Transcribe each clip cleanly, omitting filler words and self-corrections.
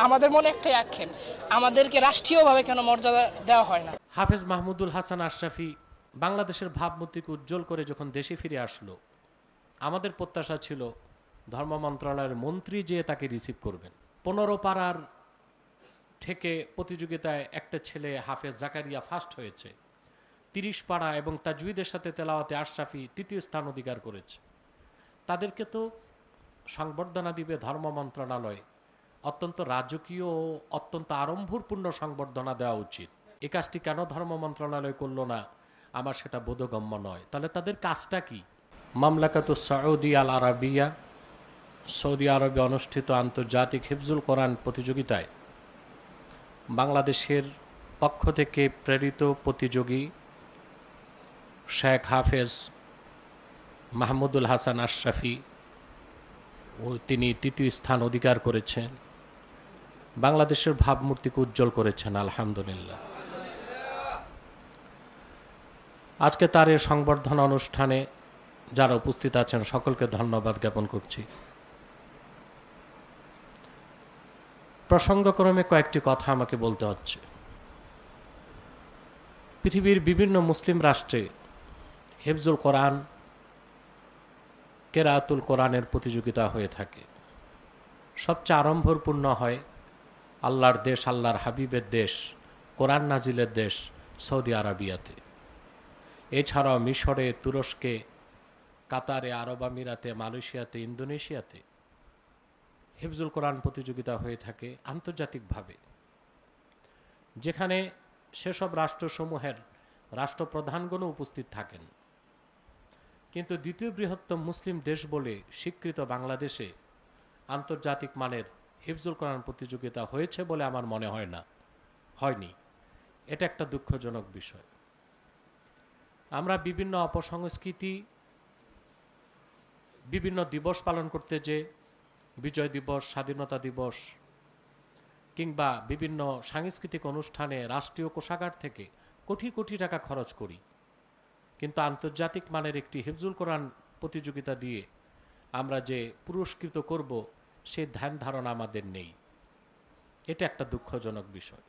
আমাদের মনে একটাই আক্ষেপ, আমাদেরকে রাষ্ট্রীয়ভাবে কেন মর্যাদা দেওয়া হয় না। হাফেজ মাহমুদুল হাসান আশরাফি বাংলাদেশের ভাবমূর্তিকে উজ্জ্বল করে যখন দেশে ফিরে আসলো, আমাদের প্রত্যাশা ছিল ধর্ম মন্ত্রণালয়ের মন্ত্রী যেয়ে তাকে রিসিভ করবেন। 15 পাড়ার থেকে প্রতিযোগিতায় একটা ছেলে হাফেজ জাকারিয়া ফার্স্ট হয়েছে। 30 পাড়া এবং তাজউইদের সাথে তেলাওয়াতে আশরাফি তৃতীয় স্থান অধিকার করেছে। তাদেরকে তো সংবর্ধনা দিবে ধর্ম মন্ত্রণালয়, অত্যন্ত রাজকীয় ও অত্যন্ত আড়ম্বরপূর্ণ সংবর্ধনা দেওয়া উচিত। এই কাজটি কেন ধর্ম মন্ত্রণালয় করলো না আমার সেটা বোধগম্য নয়। তাহলে তাদের কাজটা কি? মামলাকাত সৌদি আল আরাবিয়া, সৌদি আরবে অনুষ্ঠিত আন্তর্জাতিক হিফজুল কোরআন প্রতিযোগিতায় বাংলাদেশের পক্ষ থেকে প্রেরিত প্রতিযোগী শেখ হাফেজ মাহমুদুল হাসান আশরাফি তিনি তৃতীয় স্থান অধিকার করেছেন। বাংলাদেশের ভাবমূর্তিকে উজ্জ্বল করেছেন, আলহামদুলিল্লাহ। আজকে তার এই সংবর্ধনা অনুষ্ঠানে যারা উপস্থিত আছেন সকলকে ধন্যবাদ জ্ঞাপন করছি। প্রসঙ্গক্রমে কয়েকটি কথা আমাকে বলতে হচ্ছে। পৃথিবীর বিভিন্ন মুসলিম রাষ্ট্রে হিফজুল কোরআন, কেরাতুল কোরআনের প্রতিযোগিতা হয়ে থাকে। সবচেয়ে আড়ম্বরপূর্ণ হয় আল্লাহর দেশ, আল্লাহর হাবিবের দেশ, কোরআন নাজিলের দেশ সৌদি আরবিয়াতে। এছাড়াও মিশরে, তুরস্কে, কাতারে, আরব আমিরাতে, মালয়েশিয়াতে, ইন্দোনেশিয়াতে হিফজুল কোরআন প্রতিযোগিতা হয়ে থাকে আন্তর্জাতিকভাবে, যেখানে সেসব রাষ্ট্রসমূহের রাষ্ট্রপ্রধানগণও উপস্থিত থাকেন। কিন্তু দ্বিতীয় বৃহত্তম মুসলিম দেশ বলে স্বীকৃত বাংলাদেশে আন্তর্জাতিক মানের হিফজুল কোরআন প্রতিযোগিতা হয়েছে বলে আমার মনে হয় না, হয়নি। এটা একটা দুঃখজনক বিষয়। আমরা বিভিন্ন অপসংস্কৃতি, বিভিন্ন দিবস পালন করতে যে বিজয় দিবস, স্বাধীনতা দিবস কিংবা বিভিন্ন সাংস্কৃতিক অনুষ্ঠানে রাষ্ট্রীয় কোষাগার থেকে কোটি কোটি টাকা খরচ করি, কিন্তু আন্তর্জাতিক মানের একটি হিফজুল কোরআন প্রতিযোগিতা দিয়ে আমরা যে পুরস্কৃত করব সে ধ্যান ধারণা আমাদের নেই। এটা একটা দুঃখজনক বিষয়।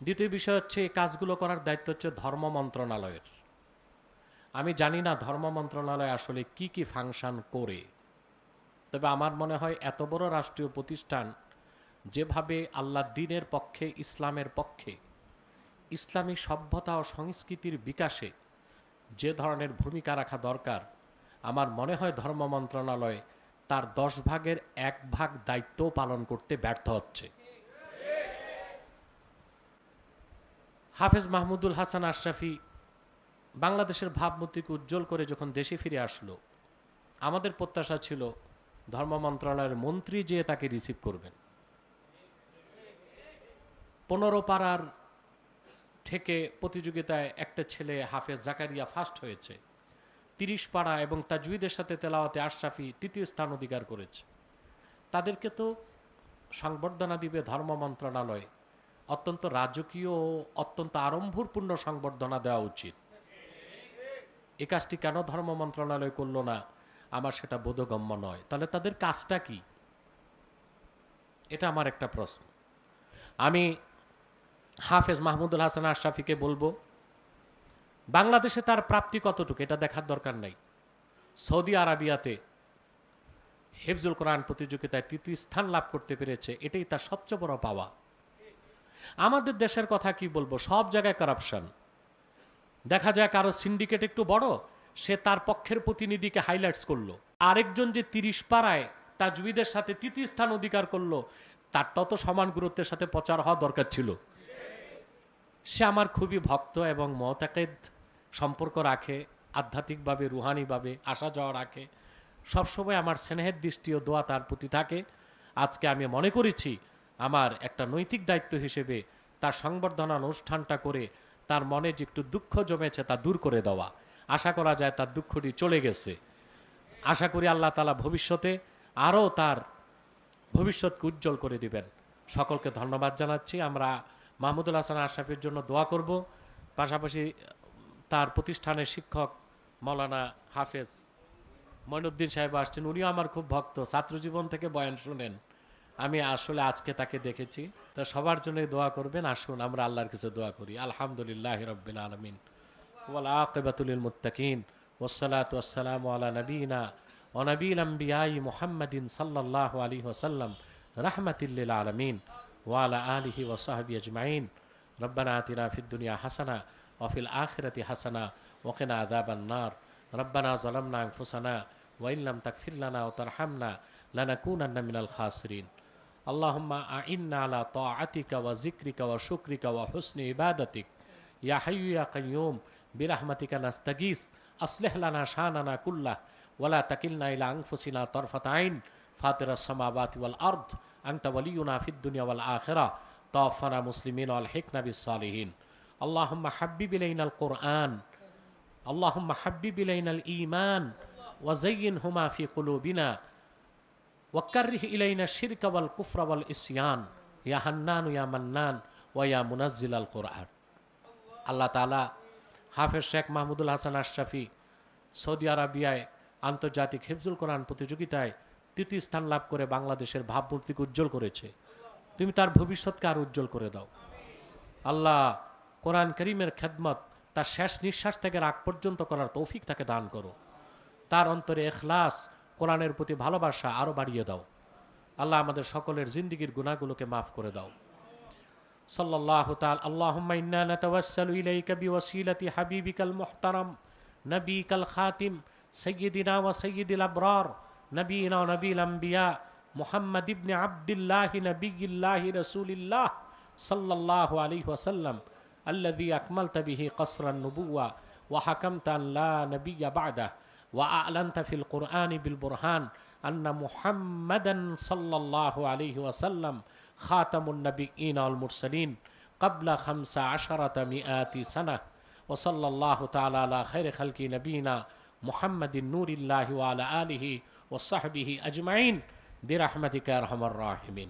দ্বিতীয় বিষয় হচ্ছে, এই কাজগুলো করার দায়িত্ব হচ্ছে ধর্ম মন্ত্রণালয়ের। আমি জানি না ধর্ম মন্ত্রণালয় আসলে কি কি ফাংশন করে, তবে আমার মনে হয় এত বড় রাষ্ট্রীয় প্রতিষ্ঠান যেভাবে আল্লাহর দ্বীনের পক্ষে, ইসলামের পক্ষে, ইসলামী সভ্যতা ও সংস্কৃতির বিকাশে যে ধরনের ভূমিকা রাখা দরকার, আমার মনে হয় ধর্ম মন্ত্রণালয় তার 10 ভাগের 1 ভাগ দায়িত্ব পালন করতে ব্যর্থ হচ্ছে। হাফেজ মাহমুদুল হাসান আশরাফি বাংলাদেশের ভাবমূর্তিকে উজ্জ্বল করে যখন দেশে ফিরে আসলো, আমাদের প্রত্যাশা ছিল ধর্ম মন্ত্রণালয়ের মন্ত্রী যেয়ে তাকে রিসিভ করবেন। 15 পাড়ার থেকে প্রতিযোগিতায় একটা ছেলে হাফেজ জাকারিয়া ফার্স্ট হয়েছে। 30 পাড়া এবং তাজউইদের সাথে তেলাওয়াতে আশরাফি তৃতীয় স্থান অধিকার করেছে। তাদেরকে তো সংবর্ধনা দিবে ধর্ম মন্ত্রণালয়, অত্যন্ত রাজকীয় ও অত্যন্ত আড়ম্বরপূর্ণ সংবর্ধনা দেওয়া উচিত। এই কাজটি কেন ধর্ম মন্ত্রণালয় করলো না আমার সেটা বোধগম্য নয়। তাহলে তাদের কাজটা কি? এটা আমার একটা প্রশ্ন। আমি হাফেজ মাহমুদুল হাসান আশরাফিকে বলবো, বাংলাদেশে তার প্রাপ্তি কতটুকু এটা দেখার দরকার নাই। সৌদি আরবিয়াতে হিফজুল কোরআন প্রতিযোগিতায় তৃতীয় স্থান লাভ করতে পেরেছে, এটাই তার সবচেয়ে বড় পাওয়া। আমাদের দেশের কথা কি বলবো, সব জায়গায় কারাপশন। দেখা যায় কারো সিন্ডিকেট একটু বড়, সে তার পক্ষের প্রতিনিধিকে হাইলাইটস করলো। আরেকজন যে 30 পাড়ায় তাজউইদের সাথে তৃতীয় স্থান অধিকার করলো, তারটাও তো সমান গুরুত্বের সাথে প্রচার হওয়া দরকার ছিল। সে আমার খুবই ভক্ত এবং মুতাকিদ সম্পর্ক রাখে, আধ্যাত্মিকভাবে, রুহানিভাবে আসা যাওয়া রাখে। সবসময় আমার স্নেহের দৃষ্টি ও দোয়া তার প্রতি থাকে। আজকে আমি মনে করেছি আমার একটা নৈতিক দায়িত্ব হিসেবে তার সংবর্ধনা অনুষ্ঠানটা করে তার মনে যে একটু দুঃখ জমেছে তা দূর করে দেওয়া। আশা করা যায় তার দুঃখটি চলে গেছে। আশা করি আল্লাহ তাআলা ভবিষ্যতে আরও তার ভবিষ্যৎকে উজ্জ্বল করে দিবেন। সকলকে ধন্যবাদ জানাচ্ছি। আমরা মাহমুদুল হাসান আশরাফির জন্য দোয়া করব। পাশাপাশি তার প্রতিষ্ঠানের শিক্ষক মৌলানা হাফেজ মঈনুদ্দিন সাহেব আসছেন, উনিও আমার খুব ভক্ত, ছাত্র জীবন থেকে বয়ান শুনেন। আমি আসলে আজকে তাকে দেখেছি। তো সবার জন্যই দোয়া করবেন। আসুন আমরা আল্লাহর কাছে দোয়া করি। আলহামদুলিল্লাহি রাব্বিল আলামিন ওয়াল আকিবাতু লিল মুত্তাকিন ওয়াসসালাতু ওয়াসসালামু আলা নবিয়িনা ওয়া নবিয়িল আমবিয়াই মুহাম্মাদিন সাল্লাল্লাহু আলাইহি ওয়াসাল্লাম রাহমাতিল লিল আলামিন ওয়া আলা আলিহি ওয়া সাহবিহি আজমাইন। রব্বানা আতিনা ফিদ দুনিয়া হাসানা ওয়া ফিল আখিরাতি হাসানা ওয়া কিনা আযাবান নার। রব্বানা যালামনা আনফুসানা ওয়া ইল্লাম তাগফির লানা ওয়া তারহামনা লানাকুনান্না মিনাল খাসিরিন। আল্লাহুম্মা আ'ইন্না আলা তাআতিকা ওয়া যিকরিকা ওয়া শুকরিকা ওয়া হুসনি ইবাদাতিক ইয়া হাইয়্যু ইয়া কাইয়্যুম বিরহমাতিকা নাস্তাগীস আসলিহ লানা শানানা কুল্লাহ ওয়া লা তাকিলনা ইলা আনফুসিনা তারফাতা আইন ফাতিরাস সামাওয়াতি ওয়াল আরদ আনতা ওয়ালিয়ুনা ফিদ দুনিয়া ওয়াল আখিরাহ তাওফানা মুসলিমিন ওয়া আলহিকনা বিস সালিহিন। আল্লাহুম্মা হাব্বিব ইলাইনাল কুরআন আল্লাহুম্মা হাব্বিব ইলাইনাল ঈমান ওয়া যায়্যিনহুমা ফি কুলুবিনা ওয়াক্কাররিহ ইলাইনা শিরকা ওয়াল কুফরা ওয়াল ইসয়ান ইয়া হান্নান ইয়া মান্নান ওয়া ইয়া মুনাজ্জিলাল কুরআন। আল্লাহ তাআলা হাফেজ শেখ মাহমুদুল হাসান আশরাফি সৌদি আরবিয়ায় আন্তর্জাতিক হিফজুল কোরআন প্রতিযোগিতায় তৃতীয় স্থান লাভ করে বাংলাদেশের ভাবমূর্তিকে উজ্জ্বল করেছে। তুমি তার ভবিষ্যৎকে আর উজ্জ্বল করে দাও। আল্লাহ কোরআন করিমের খেদমত তার শেষ নিঃশ্বাস থেকে রাগ পর্যন্ত করার তৌফিক তাকে দান করো। তার অন্তরে ইখলাস, কোরআনের প্রতি ভালোবাসা আরও বাড়িয়ে দাও। আল্লাহ আমাদের সকলের জিন্দিগির গুনাহগুলোকে মাফ করে দাও। সাল্লাল্লাহু তাআলা আল্লাহুম্মা ইন্না নাতাওয়াসসালু ইলাইকা বিওয়াসিলাতি হাবিবিকাল মুহতারাম নবিকাল খাতিম সাইয়্যিদিনা ওয়া সাইয়্যিদিল আবরার নবিয়িনা ওয়া নবিয়িল আমবিয়া মুহাম্মদ ইবনে আবদুল্লাহ নবিয়্যিল্লাহ রাসূলিল্লাহ সাল্লাল্লাহু আলাইহি ওয়াসাল্লাম আল্লাযী আকমালতা বিহি কসরান নুবুওয়া ওয়া হাকামতা আন লা নাবিয়্যা বা'দাহু ওয়া আ'লানতা ফিল কুরআনি বিল বুরহান আন্না মুহাম্মাদান সাল্লাল্লাহু আলাইহি ওয়াসাল্লাম খাতামুন নবিয়্যিন ওয়াল মুরসালিন ক্বাবলা 15 মিআতি সানাহ ওয়া সাল্লাল্লাহু তাআলা আলা খায়রি খালকি নবিয়িনা মুহাম্মাদিন নূরিল্লাহি ওয়া আলা আলিহি ওয়া সাহবিহি আজমাইন বিরহমাতিকা ইয়া আরহামার রাহিমিন।